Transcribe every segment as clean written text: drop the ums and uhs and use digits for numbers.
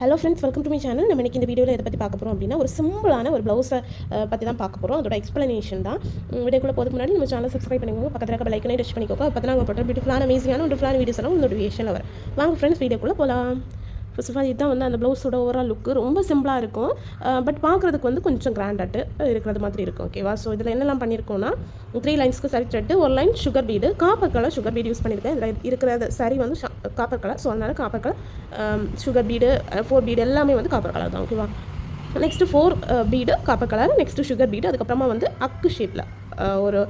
Hello friends, welcome to my channel. நம்ம இன்றைக்கி இந்த வீடியோவில் எதை பற்றி பார்க்க போகிறோம் அப்படின்னா, ஒரு சிம்பிளான ஒரு ப்ளவுஸை பற்றி தான் பார்க்க போகிறோம். அதோட எக்ஸ்ப்ளனேஷன் தான். வீடியோக்குள்ளே போகிறதுக்கு முன்னாடி நம்ம சேனல் சப்ஸ்கிரைப் பண்ணிக்கோங்க, பக்கத்தில் இருக்க பெல் ஐக்கனை டச் பண்ணிக்கோங்க. அப்போ தான் நாங்கள் போட்ட பியூட்டிஃபுல்லான அமேசிங்கான ஒரு ஃபுல்லான வீடியோஸ் எல்லாம் நோட்டிஃபிகேஷனில் வரும். வாங்க ஃப்ரெண்ட்ஸ், வீடியோக்குள்ளே போகலாம். ஃபர்ஸ்ட் ஆஃப் ஆல் இதுதான் வந்து அந்த ப்ளவுஸோட ஓவரால் லுக்கு. ரொம்ப சிம்பிளாக இருக்கும், பட் பார்க்குறதுக்கு வந்து கொஞ்சம் கிராண்டாட்டு இருக்கிறது மாதிரி இருக்கும். ஓகேவா? ஸோ இதில் என்னெல்லாம் பண்ணியிருக்கோன்னா, 3 லைன்ஸ்க்கு சரி thread, 1 line sugar bead, copper colour sugar bead use பண்ணியிருக்கேன். இதில் இருக்கிறது சரி வந்து காப்பர் கலர். ஸோ அதனால் copper colour sugar bead, 4 bead எல்லாமே வந்து காப்பர் கலர் தான். ஓகேவா? Next 4 bead copper colour, next sugar bead, அதுக்கப்புறமா வந்து அக்கு ஷேப்பில் ஒரு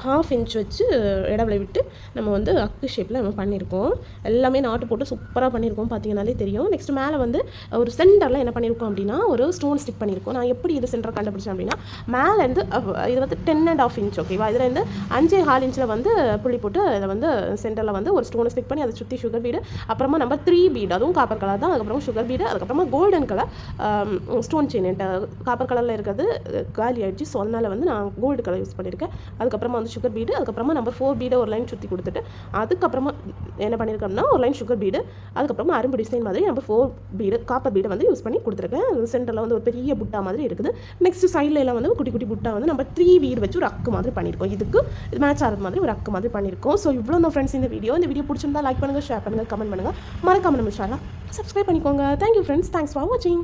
1/2 இன்ச் வச்சு இடவளை விட்டு நம்ம வந்து அக்கு ஷேப்பில் நம்ம பண்ணியிருக்கோம். எல்லாமே நாட்டு போட்டு சூப்பராக பண்ணியிருக்கோம், பார்த்தீங்கன்னாலே தெரியும். நெக்ஸ்ட் மேலே வந்து ஒரு சென்டரில் என்ன பண்ணியிருக்கோம் அப்படின்னா, ஒரு ஸ்டோன் ஸ்டிக் பண்ணியிருக்கோம். நான் எப்படி இது சென்டர் கண்டுபிடிச்சேன் அப்படின்னா, மேலேருந்து இது வந்து 10.5 இன்ச். ஓகேவா? இதில் இருந்து 5.25 இன்ச்சில் வந்து புள்ளி போட்டு இதை வந்து சென்டரில் வந்து ஒரு ஸ்டோனை ஸ்டிக் பண்ணி அதை சுற்றி சுகர் பீடு, அப்புறமா நம்பர் 3 பீடு, அதுவும் காப்பர் கலர் தான், அதுக்கப்புறம் சுகர் பீடு, அதுக்கப்புறமா golden colour stone chain. Copper கலரில் இருக்கிறது காலி ஆகிடுச்சு. ஸோ அதனால் வந்து நான் கோல்டு கலர் யூஸ் பண்ணியிருக்கேன். அதுக்கப்புறமா வந்து சுகர் பீடு, அதுக்கப்புறமா நம்பர் 4 பீடை ஒரு லைன் சுற்றி கொடுத்துட்டு, அதுக்கப்புறமா என்ன பண்ணியிருக்கோம்னா ஒரு லைன் சுகர் பீடு, அதுக்கப்புறமா அரும்பு டிசைன் மாதிரி நம்பர் 4 பீடு காப்பர் பீடை வந்து யூஸ் பண்ணி கொடுத்துருக்கேன். சென்டரில் வந்து ஒரு பெரிய புட்டா மாதிரி இருக்குது. நெக்ஸ்ட் சைடில் எல்லாம் வந்து குட்டி குட்டி புட்டா வந்து நம்ம 3 பீடு வச்சு ஒரு அக்கு மாதிரி பண்ணியிருக்கோம். இதுக்கு இது மேட்ச் ஆகிறது மாதிரி ஒரு அக்கு மாதிரி பண்ணியிருக்கோம். ஸோ இவ்வளோ தான் ஃப்ரெண்ட்ஸ் இந்த வீடியோ பிடிச்சிருந்தா லைக் பண்ணுங்கள், ஷேர் பண்ணுங்கள், கமெண்ட் பண்ணுங்கள், மறக்காம நம்ம சேனலை சப்ஸ்கிரைப் பண்ணிக்கோங்க. தேங்க்யூ ஃப்ரெண்ட்ஸ், தேங்க்ஸ் ஃபார் வாட்சிங்.